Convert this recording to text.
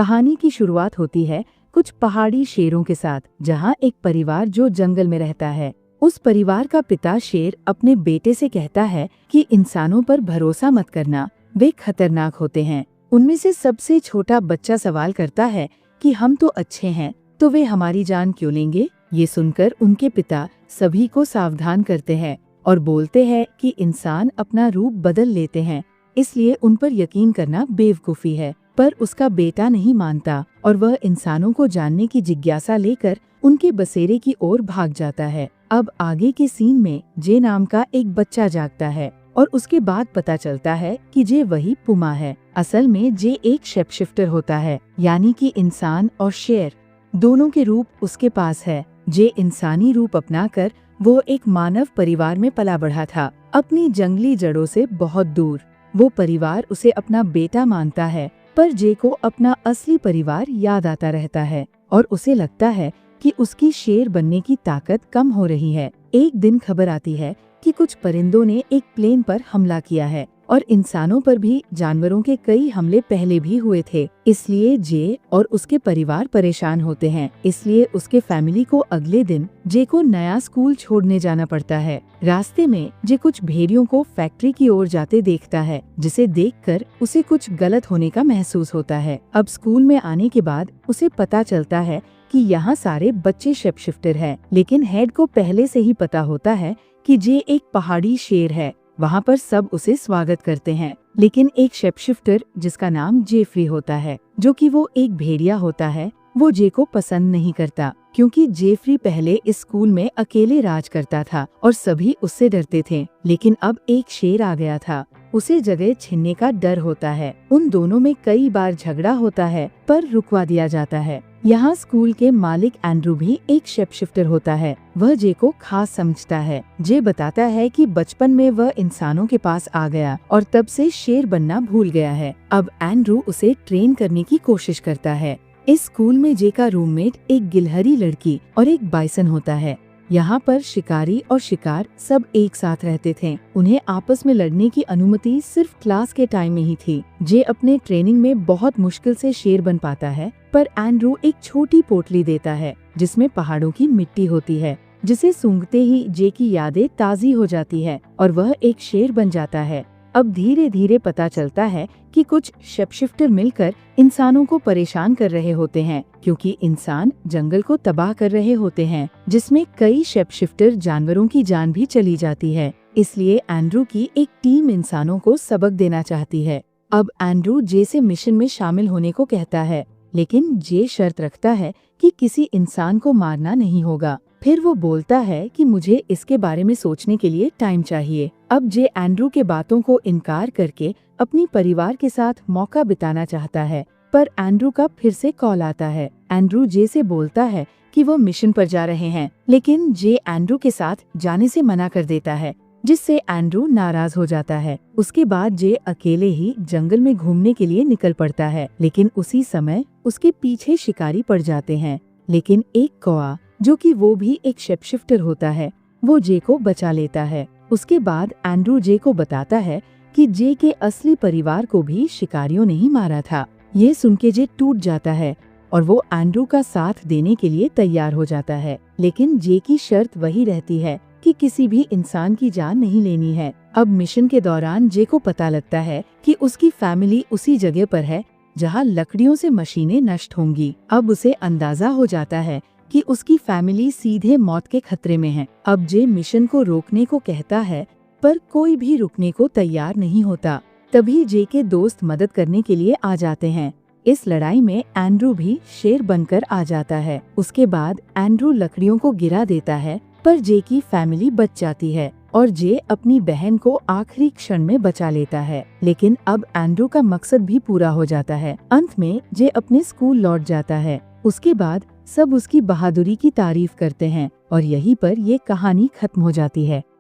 कहानी की शुरुआत होती है कुछ पहाड़ी शेरों के साथ, जहाँ एक परिवार जो जंगल में रहता है। उस परिवार का पिता शेर अपने बेटे से कहता है कि इंसानों पर भरोसा मत करना, वे खतरनाक होते हैं। उनमें से सबसे छोटा बच्चा सवाल करता है कि हम तो अच्छे हैं, तो वे हमारी जान क्यों लेंगे? ये सुनकर उनके पिता सभी को सावधान करते हैं और बोलते हैं कि इंसान अपना रूप बदल लेते हैं, इसलिए उन पर यकीन करना बेवकूफ़ी है। पर उसका बेटा नहीं मानता और वह इंसानों को जानने की जिज्ञासा लेकर उनके बसेरे की ओर भाग जाता है। अब आगे के सीन में जे नाम का एक बच्चा जागता है और उसके बाद पता चलता है कि जे वही पुमा है। असल में जे एक शेपशिफ्टर होता है, यानी कि इंसान और शेर दोनों के रूप उसके पास है। जे इंसानी रूप अपनाकर वो एक मानव परिवार में पला बढ़ा था, अपनी जंगली जड़ों से बहुत दूर। वो परिवार उसे अपना बेटा मानता है, पर जे को अपना असली परिवार याद आता रहता है और उसे लगता है कि उसकी शेर बनने की ताकत कम हो रही है। एक दिन खबर आती है कि कुछ परिंदों ने एक प्लेन पर हमला किया है और इंसानों पर भी जानवरों के कई हमले पहले भी हुए थे। इसलिए जे और उसके परिवार परेशान होते हैं। इसलिए उसके फैमिली को अगले दिन जे को नया स्कूल छोड़ने जाना पड़ता है। रास्ते में जे कुछ भेड़ियों को फैक्ट्री की ओर जाते देखता है, जिसे देखकर उसे कुछ गलत होने का महसूस होता है। अब स्कूल में आने के बाद उसे पता चलता है कि यहाँ सारे बच्चे शेपशिफ्टर हैं, लेकिन हेड को पहले से ही पता होता है कि जे एक पहाड़ी शेर है। वहाँ पर सब उसे स्वागत करते हैं, लेकिन एक शेपशिफ्टर जिसका नाम जेफ्री होता है, जो कि वो एक भेड़िया होता है, वो जे को पसंद नहीं करता, क्योंकि जेफ्री पहले इस स्कूल में अकेले राज करता था और सभी उससे डरते थे। लेकिन अब एक शेर आ गया था, उसे जगह छीनने का डर होता है। उन दोनों में कई बार झगड़ा होता है, पर रुकवा दिया जाता है। यहाँ स्कूल के मालिक एंड्रू भी एक शेपशिफ्टर होता है। वह जे को खास समझता है। जे बताता है कि बचपन में वह इंसानों के पास आ गया और तब से शेर बनना भूल गया है। अब एंड्रू उसे ट्रेन करने की कोशिश करता है। इस स्कूल में जे का रूममेट एक गिलहरी लड़की और एक बाइसन होता है। यहाँ पर शिकारी और शिकार सब एक साथ रहते थे। उन्हें आपस में लड़ने की अनुमति सिर्फ क्लास के टाइम में ही थी। जे अपने ट्रेनिंग में बहुत मुश्किल से शेर बन पाता है, पर एंड्रू एक छोटी पोटली देता है जिसमें पहाड़ों की मिट्टी होती है, जिसे सूंघते ही जे की यादें ताज़ी हो जाती है और वह एक शेर बन जाता है। अब धीरे धीरे पता चलता है कि कुछ शेपशिफ्टर मिलकर इंसानों को परेशान कर रहे होते हैं, क्योंकि इंसान जंगल को तबाह कर रहे होते हैं, जिसमें कई शेपशिफ्टर जानवरों की जान भी चली जाती है। इसलिए एंड्रू की एक टीम इंसानों को सबक देना चाहती है। अब एंड्रू जे से मिशन में शामिल होने को कहता है, लेकिन जे शर्त रखता है कि किसी इंसान को मारना नहीं होगा। फिर वो बोलता है कि मुझे इसके बारे में सोचने के लिए टाइम चाहिए। अब जे एंड्रू के बातों को इनकार करके अपनी परिवार के साथ मौका बिताना चाहता है, पर एंड्रू का फिर से कॉल आता है। एंड्रू जे से बोलता है कि वो मिशन पर जा रहे हैं, लेकिन जे एंड्रू के साथ जाने से मना कर देता है, जिससे एंड्रू नाराज हो जाता है। उसके बाद जे अकेले ही जंगल में घूमने के लिए निकल पड़ता है, लेकिन उसी समय उसके पीछे शिकारी पड़ जाते हैं। लेकिन एक कौआ, जो कि वो भी एक शेपशिफ्टर होता है, वो जे को बचा लेता है। उसके बाद एंड्रू जे को बताता है कि जे के असली परिवार को भी शिकारियों ने ही मारा था। ये सुन के जे टूट जाता है और वो एंड्रू का साथ देने के लिए तैयार हो जाता है, लेकिन जे की शर्त वही रहती है कि किसी भी इंसान की जान नहीं लेनी है। अब मिशन के दौरान जे को पता लगता है कि उसकी फैमिली उसी जगह पर है जहाँ लकड़ियों से मशीनें नष्ट होंगी। अब उसे अंदाजा हो जाता है कि उसकी फैमिली सीधे मौत के खतरे में है। अब जे मिशन को रोकने को कहता है, पर कोई भी रुकने को तैयार नहीं होता। तभी जे के दोस्त मदद करने के लिए आ जाते हैं। इस लड़ाई में एंड्रू भी शेर बनकर आ जाता है। उसके बाद एंड्रू लकड़ियों को गिरा देता है, पर जे की फैमिली बच जाती है और जे अपनी बहन को आखिरी क्षण में बचा लेता है। लेकिन अब एंड्रू का मकसद भी पूरा हो जाता है। अंत में जे अपने स्कूल लौट जाता है। उसके बाद सब उसकी बहादुरी की तारीफ करते हैं और यहीं पर ये कहानी खत्म हो जाती है।